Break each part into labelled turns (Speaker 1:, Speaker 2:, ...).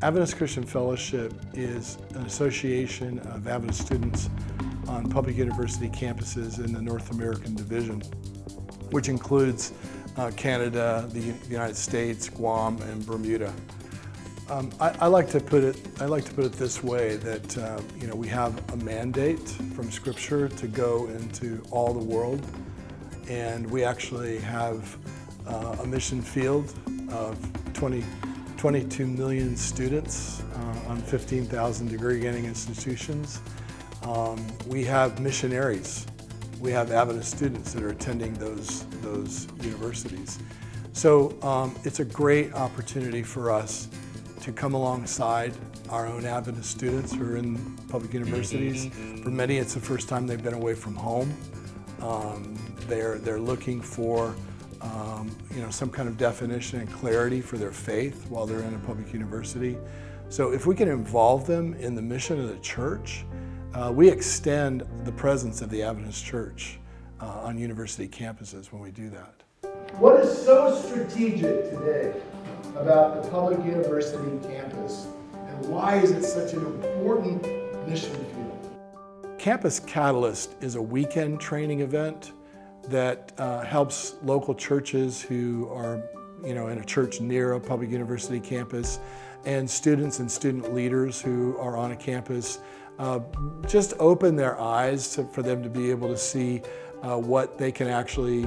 Speaker 1: Adventist Christian Fellowship is an association of Adventist students on public university campuses in the North American division, which includes Canada, the United States, Guam, and Bermuda. I like to put it this way: that we have a mandate from Scripture to go into all the world, and we actually have a mission field of 22 million students on 15,000 degree-getting institutions. We have missionaries. We have Adventist students that are attending those universities. So it's a great opportunity for us to come alongside our own Adventist students who are in public universities. For many, it's the first time they've been away from home. They're looking for some kind of definition and clarity for their faith while they're in a public university. So if we can involve them in the mission of the church, we extend the presence of the Adventist Church on university campuses when we do that.
Speaker 2: What is so strategic today about the public university campus, and why is it such an important mission field?
Speaker 1: Campus Catalyst is a weekend training event that helps local churches who are in a church near a public university campus, and students and student leaders who are on a campus just open their eyes for them to be able to see what they can actually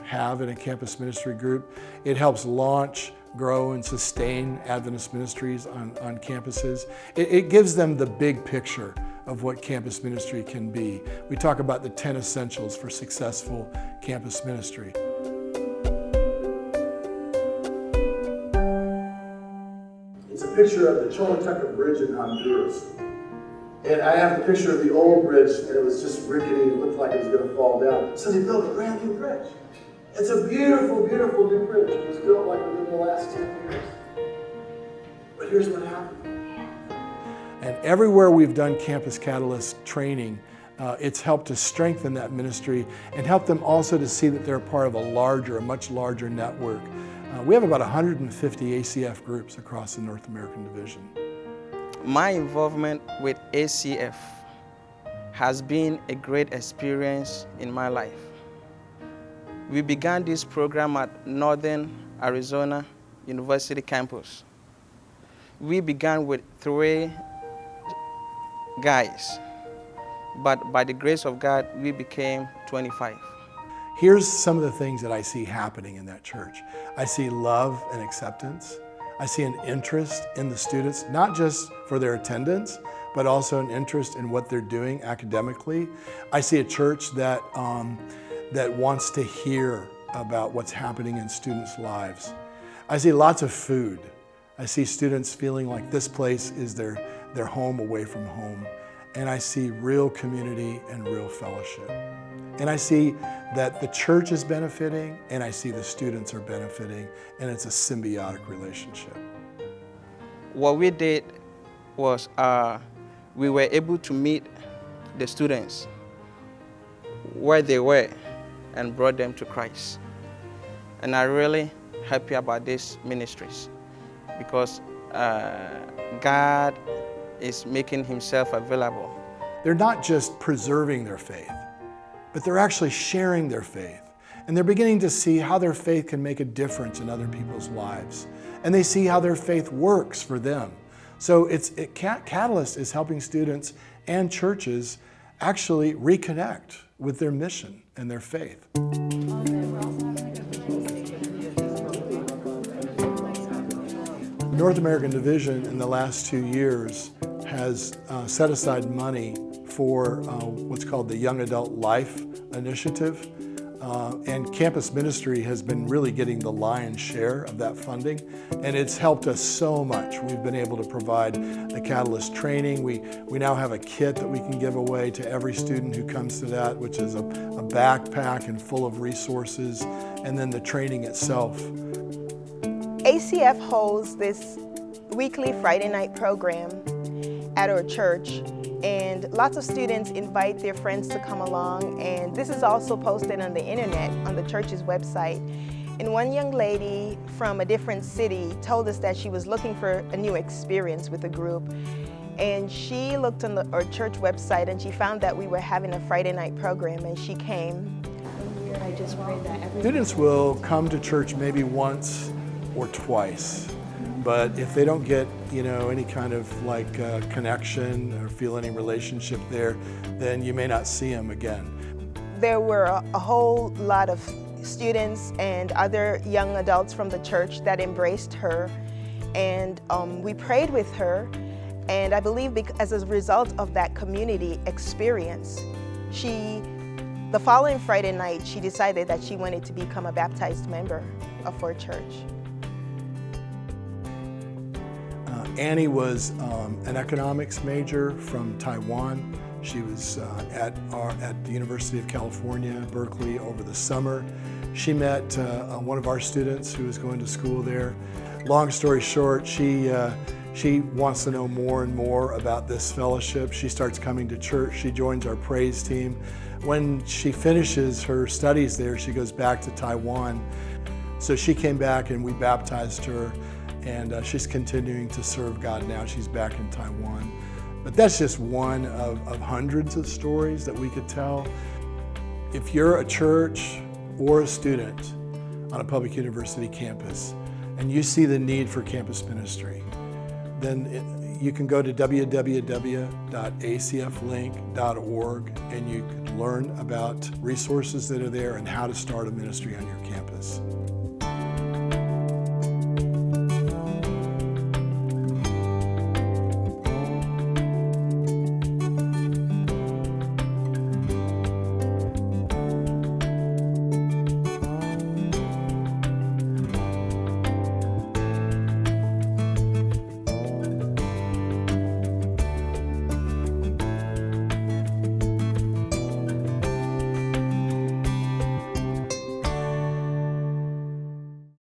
Speaker 1: have in a campus ministry group. It helps launch, grow, and sustain Adventist ministries on campuses. It gives them the big picture of what campus ministry can be. We talk about the 10 essentials for successful campus ministry.
Speaker 2: It's a picture of the Choluteca Bridge in Honduras. And I have the picture of the old bridge, and it was just rickety, it looked like it was going to fall down. So they built a brand new bridge. It's a beautiful, beautiful new bridge. It was built like within the last 10 years. But here's what happened.
Speaker 1: And everywhere we've done Campus Catalyst training, it's helped to strengthen that ministry and help them also to see that they're a part of a much larger network. We have about 150 ACF groups across the North American division.
Speaker 3: My involvement with ACF has been a great experience in my life. We began this program at Northern Arizona University campus. We began with 3 guys, but by the grace of God, we became 25.
Speaker 1: Here's some of the things that I see happening in that church. I see love and acceptance. I see an interest in the students, not just for their attendance, but also an interest in what they're doing academically. I see a church that wants to hear about what's happening in students' lives. I see lots of food. I see students feeling like this place is their home away from home. And I see real community and real fellowship. And I see that the church is benefiting, and I see the students are benefiting, and it's a symbiotic relationship.
Speaker 3: What we did was we were able to meet the students where they were and brought them to Christ. And I'm really happy about these ministries because God is making himself available.
Speaker 1: They're not just preserving their faith, but they're actually sharing their faith. And they're beginning to see how their faith can make a difference in other people's lives. And they see how their faith works for them. So Catalyst is helping students and churches actually reconnect with their mission and their faith. The North American Division in the last 2 years has set aside money for what's called the Young Adult Life Initiative. And campus ministry has been really getting the lion's share of that funding, and it's helped us so much. We've been able to provide the Catalyst training. We now have a kit that we can give away to every student who comes to that, which is a backpack and full of resources, and then the training itself.
Speaker 4: ACF holds this weekly Friday night program at our church, and lots of students invite their friends to come along, and this is also posted on the internet on the church's website. And one young lady from a different city told us that she was looking for a new experience with a group. And she looked on our church website and she found that we were having a Friday night program, and she came.
Speaker 5: I just pray that
Speaker 1: Students will come to church maybe once or twice, but if they don't get, any kind of connection or feel any relationship there, then you may not see them again.
Speaker 4: There were a whole lot of students and other young adults from the church that embraced her, and we prayed with her. And I believe as a result of that community experience, the following Friday night, she decided that she wanted to become a baptized member of our church.
Speaker 1: Annie was an economics major from Taiwan. She was at the University of California, Berkeley, over the summer. She met one of our students who was going to school there. Long story short, she wants to know more and more about this fellowship. She starts coming to church. She joins our praise team. When she finishes her studies there, she goes back to Taiwan. So she came back and we baptized her, and she's continuing to serve God now. She's back in Taiwan. But that's just one of hundreds of stories that we could tell. If you're a church or a student on a public university campus and you see the need for campus ministry, then you can go to www.acflink.org and you can learn about resources that are there and how to start a ministry on your campus.